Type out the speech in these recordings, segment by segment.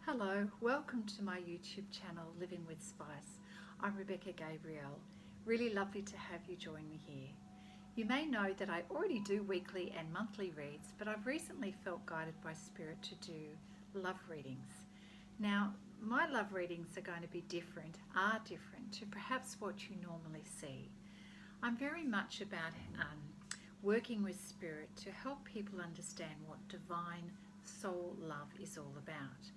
Hello, welcome to my YouTube channel, Living with Spice. I'm Rebecca Gabrielle. Really lovely to have you join me here. You may know that I already do weekly and monthly reads, but I've recently felt guided by Spirit to do love readings. Now, my love readings are going to be different to perhaps what you normally see. I'm very much about working with Spirit to help people understand what divine soul love is all about.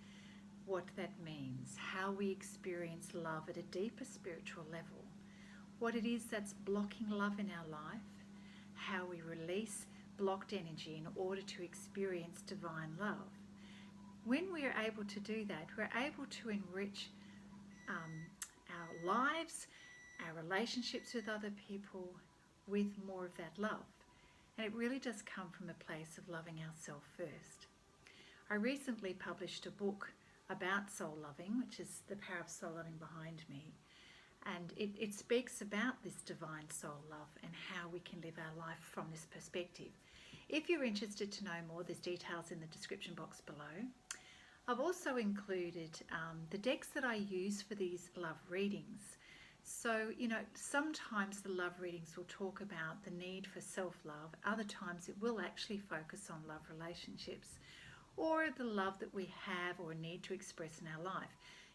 What that means, how we experience love at a deeper spiritual level, what it is that's blocking love in our life, how we release blocked energy in order to experience divine love. When we are able to do that, we're able to enrich our lives, our relationships with other people with more of that love. And it really does come from a place of loving ourselves first. I recently published a book about soul loving, which is The Power of Soul Loving behind me, and it speaks about this divine soul love and how we can live our life from this perspective. If you're interested to know more, there's details in the description box below. I've also included the decks that I use for these love readings. So, sometimes the love readings will talk about the need for self-love. Other times it will actually focus on love relationships, or the love that we have or need to express in our life.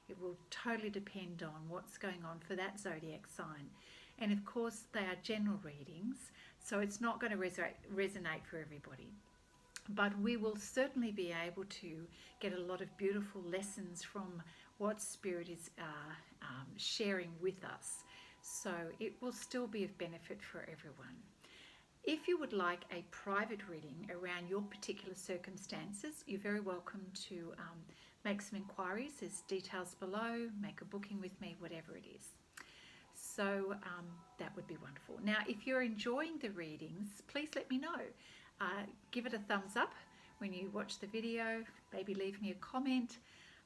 It will totally depend on what's going on for that zodiac sign. And of course, they are general readings, so it's not going to resonate for everybody. But we will certainly be able to get a lot of beautiful lessons from what Spirit is sharing with us. So it will still be of benefit for everyone. If you would like a private reading around your particular circumstances, you're very welcome to make some inquiries. There's details below, make a booking with me, whatever it is. So that would be wonderful. Now, if you're enjoying the readings, please let me know. Give it a thumbs up when you watch the video, maybe leave me a comment.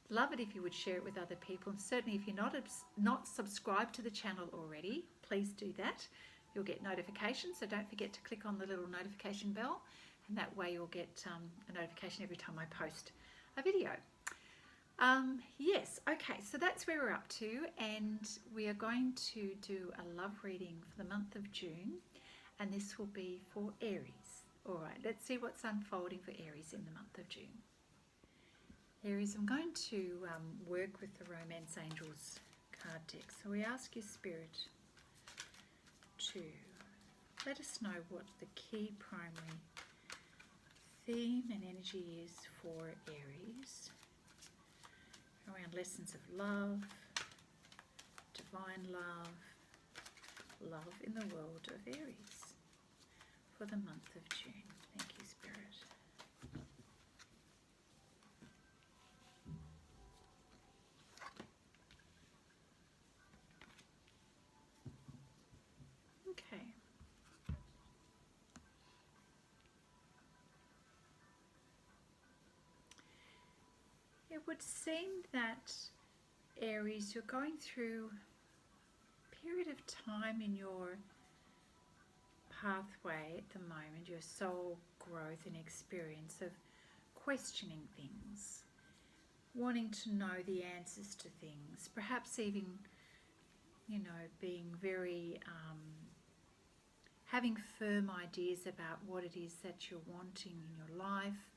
Love it if you would share it with other people. And certainly if you're not subscribed to the channel already, please do that. You'll get notifications, so don't forget to click on the little notification bell, and that way you'll get a notification every time I post a video. Yes, okay, so that's where we're up to, and we are going to do a love reading for the month of June, and this will be for Aries. All right, let's see what's unfolding for Aries in the month of June. Aries, I'm going to work with the Romance Angels card deck, so we ask your Spirit to let us know what the key primary theme and energy is for Aries around lessons of love, divine love, love in the world of Aries for the month of June. Thank you, Spirit. Okay. It would seem that Aries, you're going through a period of time in your pathway at the moment, your soul growth and experience of questioning things, wanting to know the answers to things, perhaps even, being very having firm ideas about what it is that you're wanting in your life,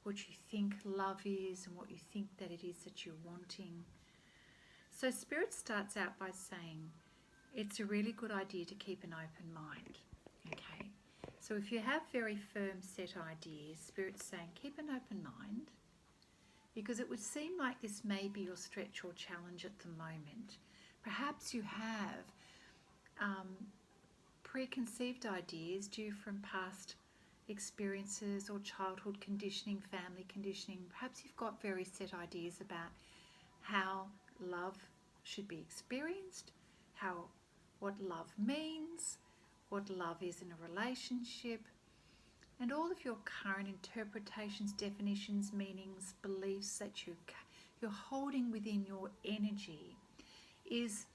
what you think love is and what you think that it is that you're wanting. So Spirit starts out by saying it's a really good idea to keep an open mind. Okay, so if you have very firm set ideas, Spirit's saying keep an open mind, because it would seem like this may be your stretch or challenge at the moment. Perhaps you have preconceived ideas due from past experiences or childhood conditioning, family conditioning. Perhaps you've got very set ideas about how love should be experienced, what love means, what love is in a relationship, and all of your current interpretations, definitions, meanings, beliefs that you're holding within your energy is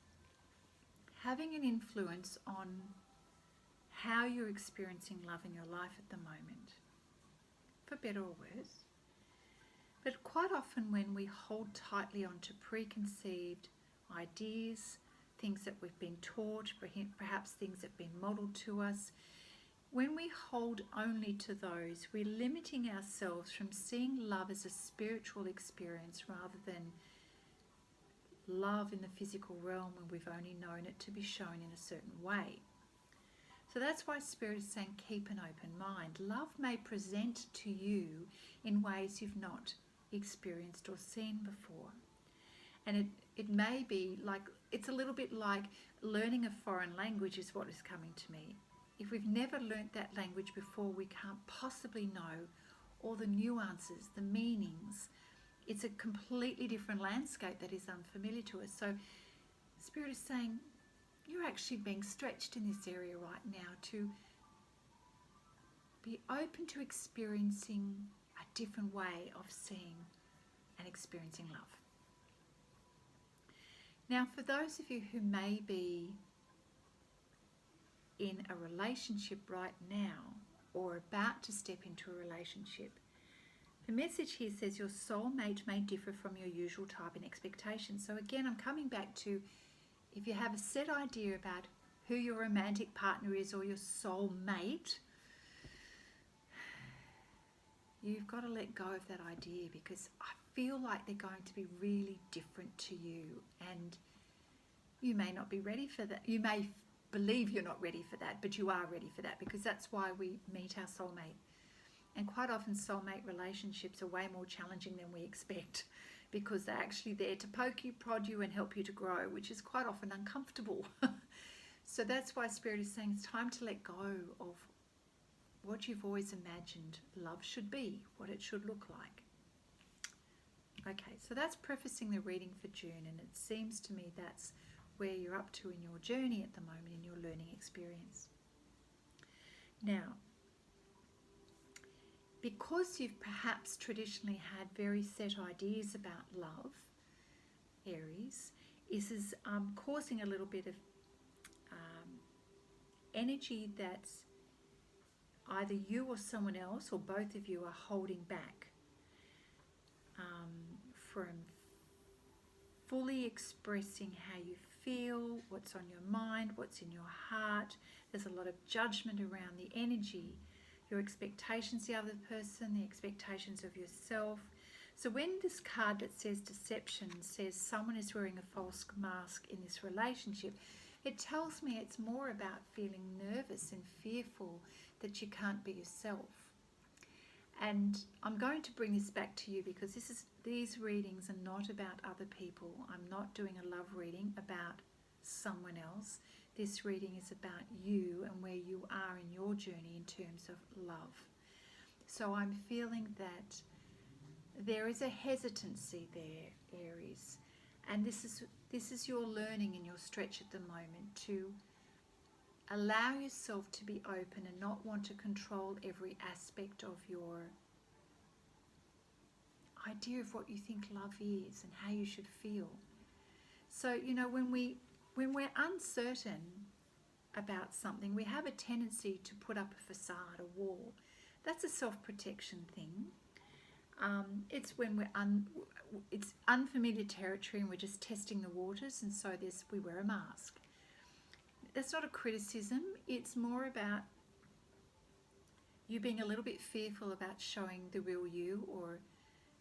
having an influence on how you're experiencing love in your life at the moment, for better or worse. But quite often when we hold tightly onto preconceived ideas, things that we've been taught, perhaps things that have been modelled to us, when we hold only to those, we're limiting ourselves from seeing love as a spiritual experience rather than love in the physical realm when we've only known it to be shown in a certain way. So that's why Spirit is saying keep an open mind. Love may present to you in ways you've not experienced or seen before. And it may be like, it's a little bit like learning a foreign language is what is coming to me. If we've never learnt that language before, we can't possibly know all the nuances, the meanings. It's a completely different landscape that is unfamiliar to us. So Spirit is saying, you're actually being stretched in this area right now to be open to experiencing a different way of seeing and experiencing love. Now, for those of you who may be in a relationship right now or about to step into a relationship, the message here says your soulmate may differ from your usual type and expectations. So again, I'm coming back to, if you have a set idea about who your romantic partner is or your soulmate, you've got to let go of that idea, because I feel like they're going to be really different to you, and you may not be ready for that. You may believe you're not ready for that, but you are ready for that, because that's why we meet our soulmate. And quite often soulmate relationships are way more challenging than we expect, because they're actually there to poke you, prod you, and help you to grow, which is quite often uncomfortable. So that's why Spirit is saying it's time to let go of what you've always imagined love should be, what it should look like. Okay, so that's prefacing the reading for June, and it seems to me that's where you're up to in your journey at the moment, in your learning experience. Now, because you've perhaps traditionally had very set ideas about love, Aries, this is causing a little bit of energy that's either you or someone else, or both of you, are holding back from fully expressing how you feel, what's on your mind, what's in your heart. There's a lot of judgment around the energy, your expectations of the other person, the expectations of yourself. So when this card that says deception says someone is wearing a false mask in this relationship, it tells me it's more about feeling nervous and fearful that you can't be yourself. And I'm going to bring this back to you, because these readings are not about other people. I'm not doing a love reading about someone else. This reading is about you and where you are in your journey in terms of love. So I'm feeling that there is a hesitancy there, Aries. And this is your learning and your stretch at the moment, to allow yourself to be open and not want to control every aspect of your idea of what you think love is and how you should feel. So, you know, when we're uncertain about something, we have a tendency to put up a facade, a wall. That's a self-protection thing. It's when it's unfamiliar territory and we're just testing the waters, and so we wear a mask. That's not a criticism. It's more about you being a little bit fearful about showing the real you, or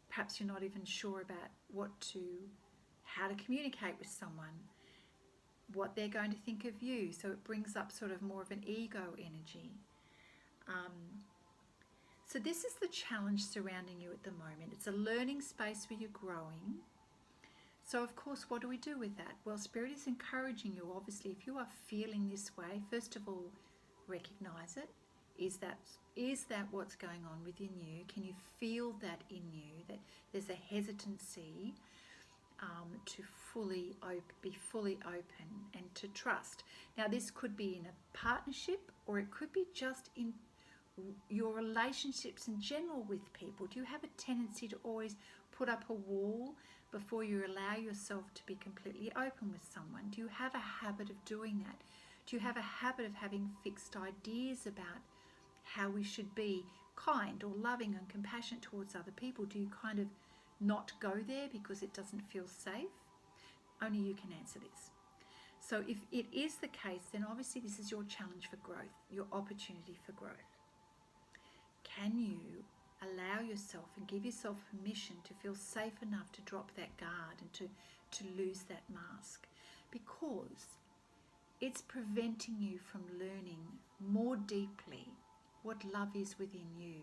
perhaps you're not even sure about how to communicate with someone, what they're going to think of you. So it brings up sort of more of an ego energy. So this is the challenge surrounding you at the moment. It's a learning space where you're growing. So of course, what do we do with that? Well, Spirit is encouraging you, obviously, if you are feeling this way, first of all, recognize it. Is that what's going on within you? Can you feel that in you, that there's a hesitancy to be fully open and to trust? Now, this could be in a partnership, or it could be just in your relationships in general with people. Do you have a tendency to always put up a wall before you allow yourself to be completely open with someone? Do you have a habit of doing that? Do you have a habit of having fixed ideas about how we should be kind or loving and compassionate towards other people? Do you kind of not go there because it doesn't feel safe? Only you can answer this. So if it is the case, then obviously this is your challenge for growth, your opportunity for growth. Can you allow yourself and give yourself permission to feel safe enough to drop that guard and to lose that mask? Because it's preventing you from learning more deeply what love is within you.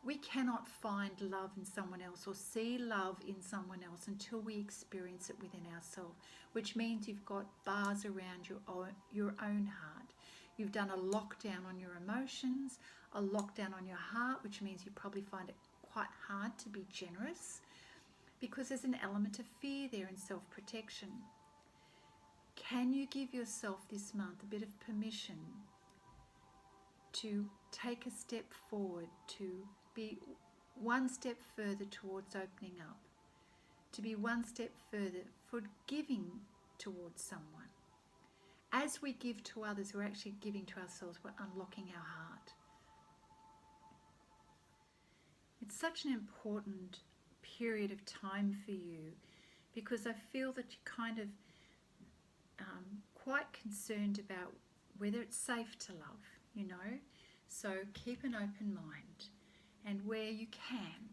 We cannot find love in someone else or see love in someone else until we experience it within ourselves, which means you've got bars around your own heart. You've done a lockdown on your emotions, a lockdown on your heart, which means you probably find it quite hard to be generous because there's an element of fear there and self-protection. Can you give yourself this month a bit of permission to take a step forward, to be one step further towards opening up, to be one step further forgiving towards someone? As we give to others, we're actually giving to ourselves, we're unlocking our heart. It's such an important period of time for you because I feel that you're kind of quite concerned about whether it's safe to love, you know. So keep an open mind, and where you can,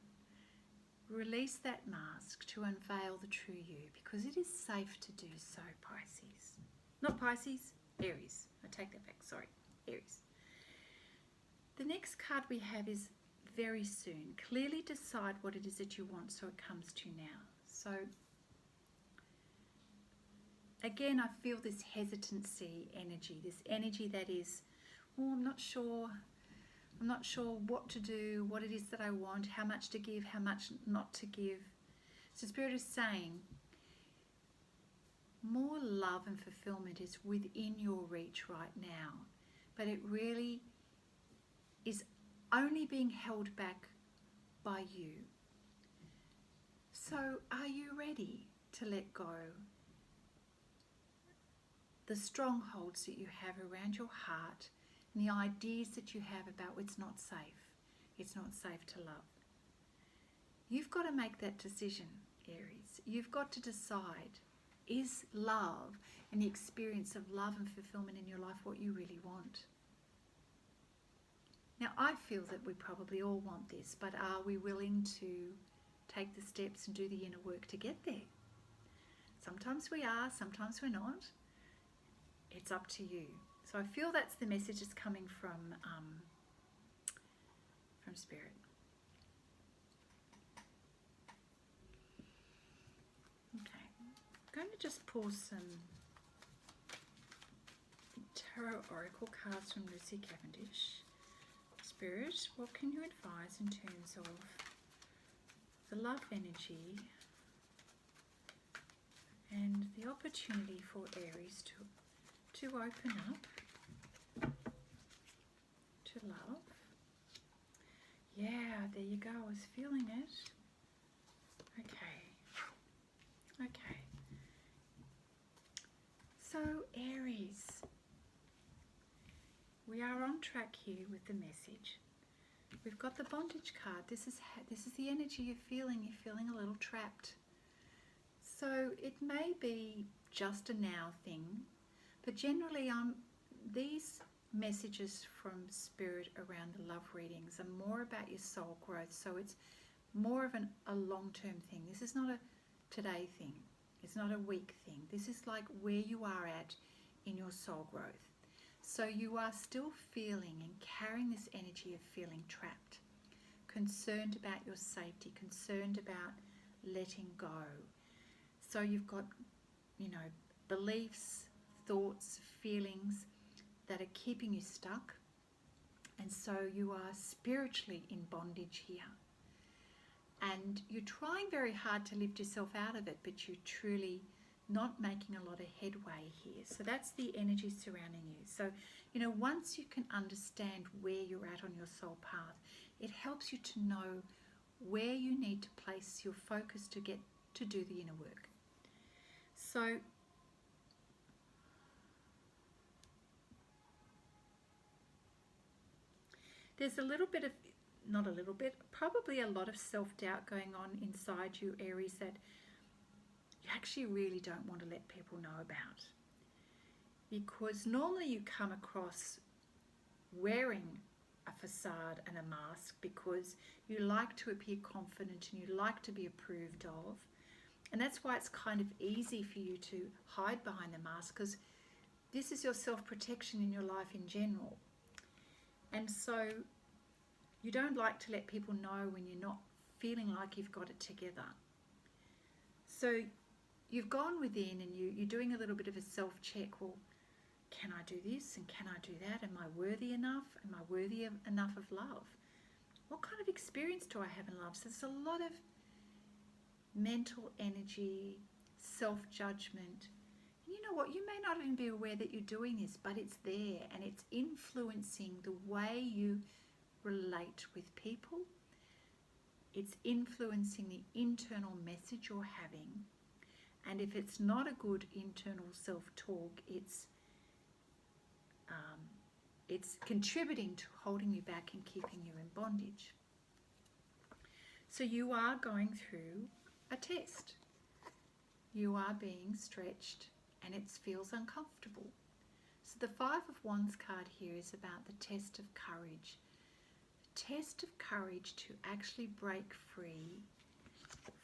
release that mask to unveil the true you, because it is safe to do so, Pisces. Not Pisces, Aries. I take that back, sorry, Aries. The next card we have is very soon. Clearly decide what it is that you want so it comes to you now. So again, I feel this hesitancy energy, this energy that is, oh, I'm not sure what to do, what it is that I want, how much to give, how much not to give. So Spirit is saying, more love and fulfillment is within your reach right now, but it really is only being held back by you. So are you ready to let go the strongholds that you have around your heart and the ideas that you have about it's not safe? It's not safe to love. You've got to make that decision, Aries. You've got to decide, is love and the experience of love and fulfillment in your life what you really want? Now, I feel that we probably all want this, but are we willing to take the steps and do the inner work to get there? Sometimes we are, sometimes we're not. It's up to you. So I feel that's the message that's coming from Spirit. Okay, I'm going to just pull some Tarot Oracle cards from Lucy Cavendish. Spirit, what can you advise in terms of the love energy and the opportunity for Aries to open up to love? Yeah, there you go. I was feeling it. Okay. So Aries, we are on track here with the message. We've got the bondage card. This is the energy you're feeling. You're feeling a little trapped. So it may be just a now thing, but generally these messages from Spirit around the love readings are more about your soul growth. So it's more of a long-term thing. This is not a today thing. It's not a week thing. This is like where you are at in your soul growth. So you are still feeling and carrying this energy of feeling trapped, concerned about your safety, concerned about letting go. So you've got, beliefs, thoughts, feelings that are keeping you stuck. And so you are spiritually in bondage here. And you're trying very hard to lift yourself out of it, but you're truly not making a lot of headway here. So that's the energy surrounding you. So, once you can understand where you're at on your soul path, it helps you to know where you need to place your focus to get to do the inner work. So there's a little bit of not a little bit, probably a lot of self-doubt going on inside you, Aries, that you actually really don't want to let people know about. Because normally you come across wearing a facade and a mask because you like to appear confident and you like to be approved of. And that's why it's kind of easy for you to hide behind the mask, because this is your self-protection in your life in general. And so you don't like to let people know when you're not feeling like you've got it together. So you've gone within and you're doing a little bit of a self-check. Well, can I do this and can I do that? Am I worthy enough? Am I worthy enough of love? What kind of experience do I have in love? So there's a lot of mental energy, self-judgment. You know what? You may not even be aware that you're doing this, but it's there and it's influencing the way you relate with people. It's influencing the internal message you're having. And if it's not a good internal self-talk, it's contributing to holding you back and keeping you in bondage. So you are going through a test. You are being stretched and it feels uncomfortable. So the Five of Wands card here is about the test of courage. The test of courage to actually break free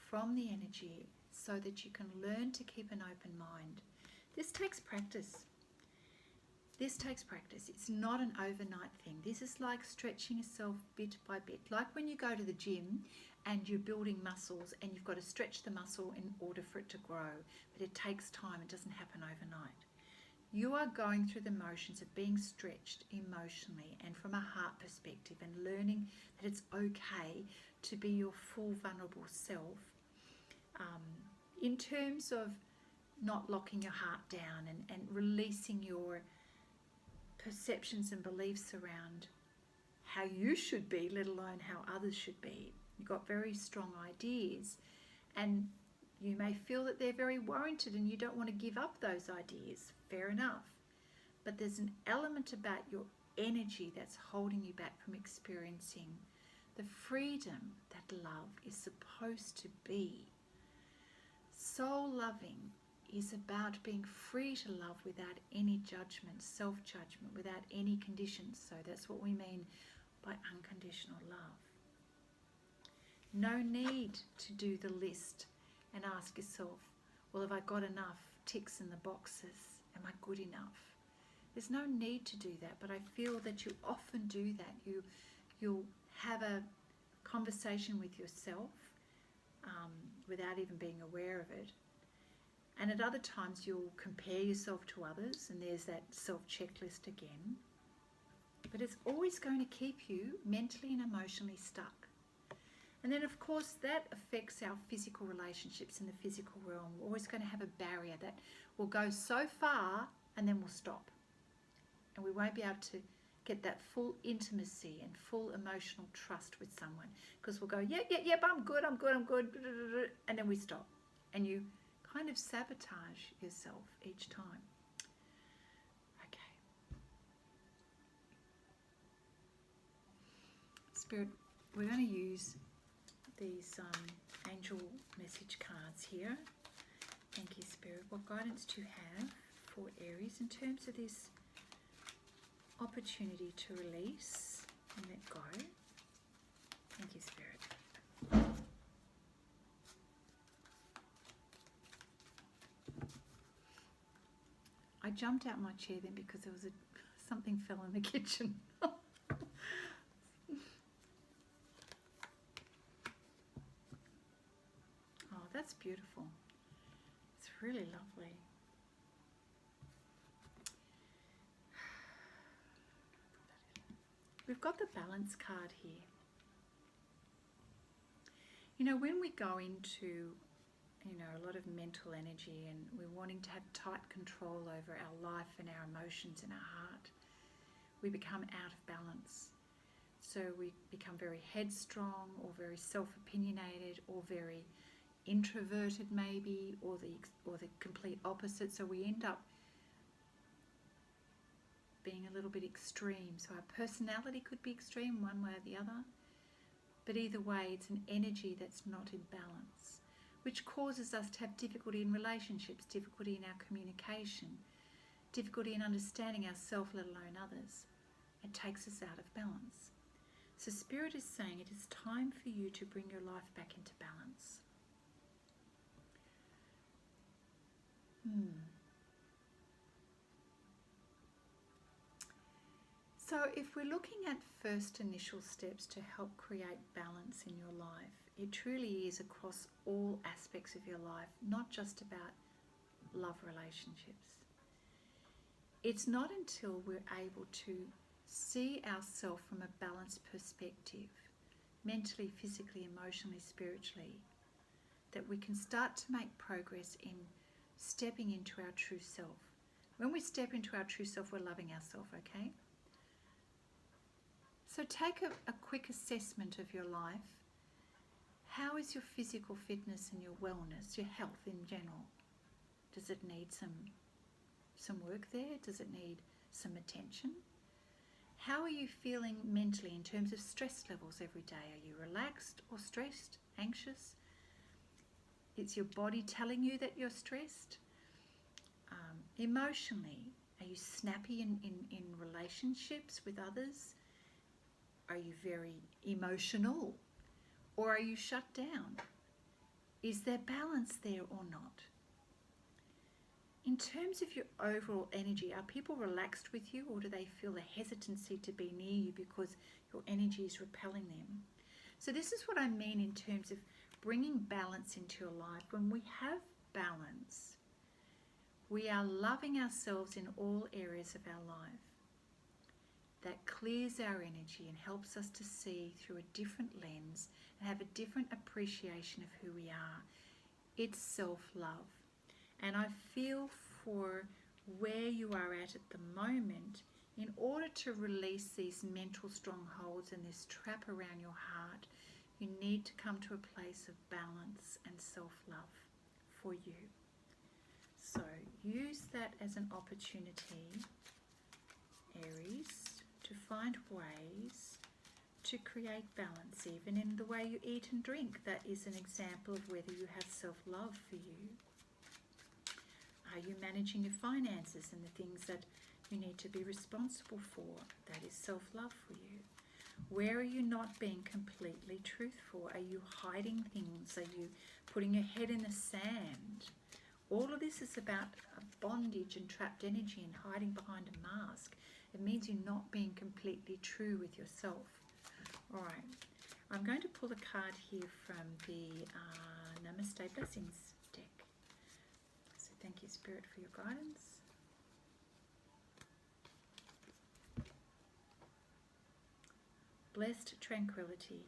from the energy so that you can learn to keep an open mind. This takes practice. This takes practice. It's not an overnight thing. This is like stretching yourself bit by bit. Like when you go to the gym and you're building muscles and you've got to stretch the muscle in order for it to grow. But it takes time. It doesn't happen overnight. You are going through the motions of being stretched emotionally and from a heart perspective and learning that it's okay to be your full vulnerable self. In terms of not locking your heart down and releasing your perceptions and beliefs around how you should be, let alone how others should be. You've got very strong ideas and you may feel that they're very warranted and you don't want to give up those ideas. Fair enough. But there's an element about your energy that's holding you back from experiencing the freedom that love is supposed to be. Soul loving is about being free to love without any judgment, self-judgment, without any conditions. So that's what we mean by unconditional love. No need to do the list and ask yourself, well, have I got enough ticks in the boxes? Am I good enough? There's no need to do that, but I feel that you often do that. You'll have a conversation with yourself without even being aware of it. And at other times you'll compare yourself to others and there's that self-checklist again. But it's always going to keep you mentally and emotionally stuck. And then of course that affects our physical relationships in the physical realm. We're always going to have a barrier that will go so far and then we'll stop. And we won't be able to get that full intimacy and full emotional trust with someone. Because we'll go, yep, I'm good. And then we stop. And you kind of sabotage yourself each time. Okay. Spirit, we're going to use these angel message cards here. Thank you, Spirit. What guidance do you have for Aries in terms of this opportunity to release and let go? Thank you, Spirit. I jumped out my chair then because there was something fell in the kitchen. Oh, that's beautiful. It's really lovely. We've got the balance card here. You know, when we go into, a lot of mental energy and we're wanting to have tight control over our life and our emotions and our heart, we become out of balance. So we become very headstrong or very self-opinionated or very introverted maybe, or the complete opposite. So we end up being a little bit extreme. So our personality could be extreme one way or the other. But either way, it's an energy that's not in balance, which causes us to have difficulty in relationships, difficulty in our communication, difficulty in understanding ourselves, let alone others. It takes us out of balance. So Spirit is saying it is time for you to bring your life back into balance. So if we're looking at first initial steps to help create balance in your life, it truly is across all aspects of your life, not just about love relationships. It's not until we're able to see ourselves from a balanced perspective, mentally, physically, emotionally, spiritually, that we can start to make progress in stepping into our true self. When we step into our true self, we're loving ourselves, okay? So take a quick assessment of your life. How is your physical fitness and your wellness, your health in general? Does it need some work there? Does it need some attention? How are you feeling mentally in terms of stress levels every day? Are you relaxed or stressed, anxious? Is your body telling you that you're stressed? Emotionally, are you snappy in relationships with others? Are you very emotional? Or are you shut down? Is there balance there or not? In terms of your overall energy, are people relaxed with you, or do they feel the hesitancy to be near you because your energy is repelling them? So this is what I mean in terms of bringing balance into your life. When we have balance, we are loving ourselves in all areas of our life. That clears our energy and helps us to see through a different lens and have a different appreciation of who we are. It's self-love. And I feel for where you are at the moment, in order to release these mental strongholds and this trap around your heart, you need to come to a place of balance and self-love for you. So use that as an opportunity, Aries, to find ways to create balance, even in the way you eat and drink. That is an example of whether you have self-love for you. Are you managing your finances and the things that you need to be responsible for? That is self-love for you. Where are you not being completely truthful? Are you hiding things? Are you putting your head in the sand? All of this is about bondage and trapped energy and hiding behind a mask. It means you're not being completely true with yourself. All right, I'm going to pull a card here from the Namaste Blessings deck. So thank you, Spirit, for your guidance. Blessed tranquility.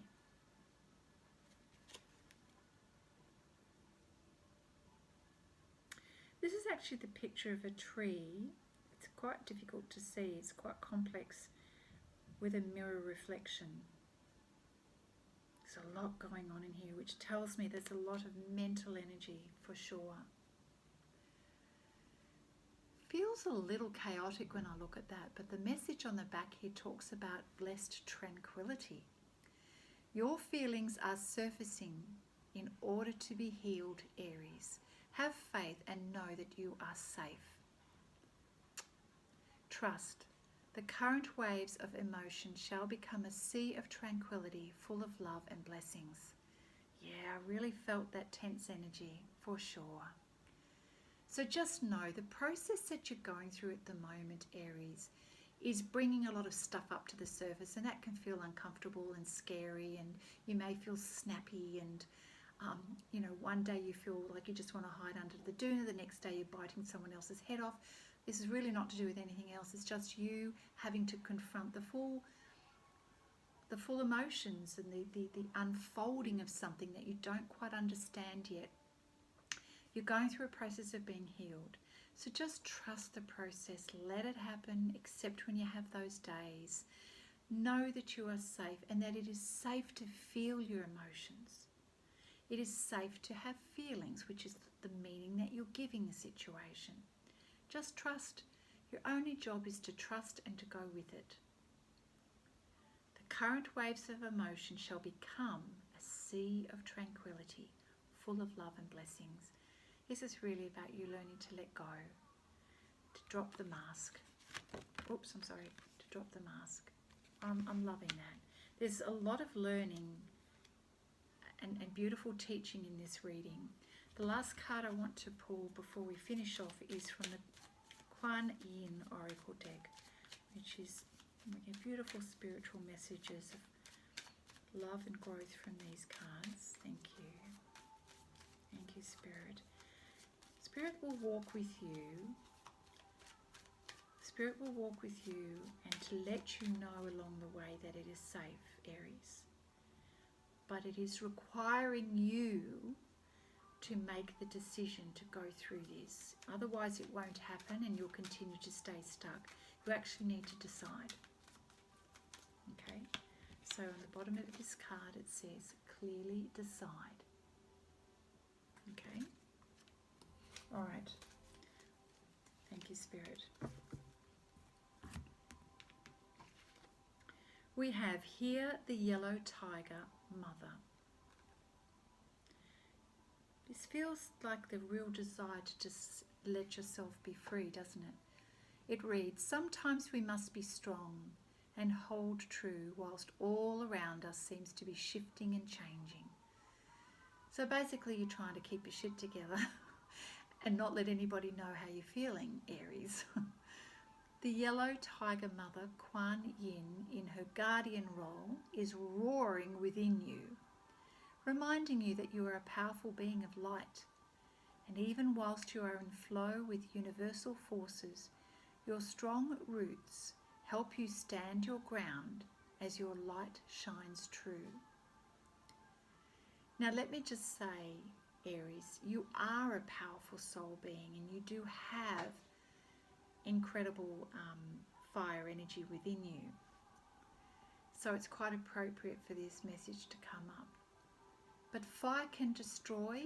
This is actually the picture of a tree. It's quite difficult to see. It's quite complex with a mirror reflection. There's a lot going on in here, which tells me there's a lot of mental energy for sure. Feels a little chaotic when I look at that, but the message on the back here talks about blessed tranquility. Your feelings are surfacing in order to be healed, Aries. Have faith and know that you are safe. Trust. The current waves of emotion shall become a sea of tranquility, full of love and blessings. Yeah, I really felt that tense energy, for sure. So just know the process that you're going through at the moment, Aries, is bringing a lot of stuff up to the surface, and that can feel uncomfortable and scary, and you may feel snappy, and one day you feel like you just want to hide under the doona, the next day you're biting someone else's head off. This is really not to do with anything else. It's just you having to confront the full emotions and the unfolding of something that you don't quite understand yet. You're going through a process of being healed. So just trust the process. Let it happen. Accept when you have those days. Know that you are safe and that it is safe to feel your emotions. It is safe to have feelings, which is the meaning that you're giving the situation. Just trust. Your only job is to trust and to go with it. The current waves of emotion shall become a sea of tranquility, full of love and blessings. This is really about you learning to let go, to drop the mask. Oops, I'm sorry, to drop the mask. I'm loving that. There's a lot of learning and beautiful teaching in this reading. The last card I want to pull before we finish off is from the Kuan Yin Oracle deck, which is beautiful spiritual messages of love and growth from these cards. Thank you. Thank you, Spirit. Spirit will walk with you. Spirit will walk with you and to let you know along the way that it is safe, Aries. But it is requiring you to make the decision to go through this. Otherwise it won't happen and you'll continue to stay stuck. You actually need to decide. Okay, so on the bottom of this card it says, clearly decide. Okay, all right. Thank you, Spirit. We have here the yellow tiger mother. This feels like the real desire to just let yourself be free, doesn't it? It reads, sometimes we must be strong and hold true whilst all around us seems to be shifting and changing. So basically you're trying to keep your shit together and not let anybody know how you're feeling, Aries. The yellow tiger mother, Kuan Yin, in her guardian role, is roaring within you, reminding you that you are a powerful being of light. And even whilst you are in flow with universal forces, your strong roots help you stand your ground as your light shines true. Now let me just say, Aries, you are a powerful soul being and you do have incredible fire energy within you. So it's quite appropriate for this message to come up. But fire can destroy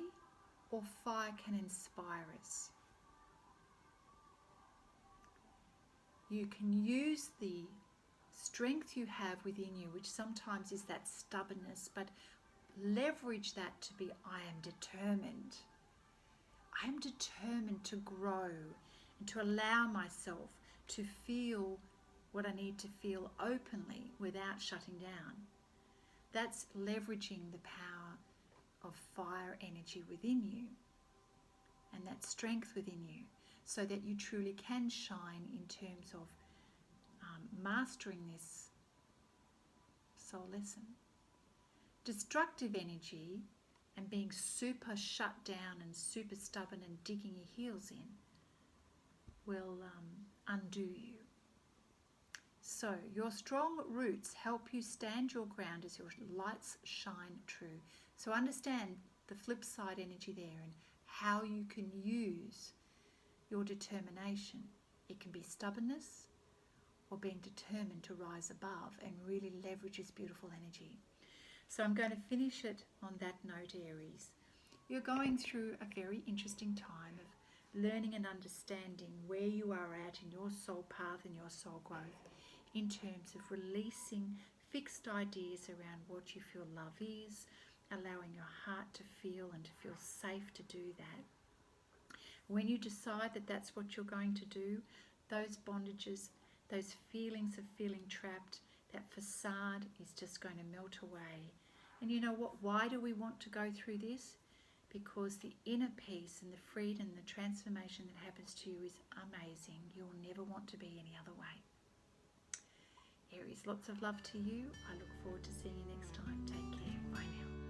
or fire can inspire us. You can use the strength you have within you, which sometimes is that stubbornness, but leverage that to be, I am determined. I am determined to grow and to allow myself to feel what I need to feel openly without shutting down. That's leveraging the power of fire energy within you and that strength within you so that you truly can shine in terms of mastering this soul lesson. Destructive energy and being super shut down and super stubborn and digging your heels in will undo you. So your strong roots help you stand your ground as your lights shine true. So understand the flip side energy there and how you can use your determination. It can be stubbornness or being determined to rise above and really leverage this beautiful energy. So I'm going to finish it on that note, Aries. You're going through a very interesting time of learning and understanding where you are at in your soul path and your soul growth in terms of releasing fixed ideas around what you feel love is, allowing your heart to feel and to feel safe to do that. When you decide that that's what you're going to do, those bondages, those feelings of feeling trapped, that facade is just going to melt away. And you know what? Why do we want to go through this? Because the inner peace and the freedom, the transformation that happens to you is amazing. You'll never want to be any other way. Aries, lots of love to you. I look forward to seeing you next time. Take care. Bye now.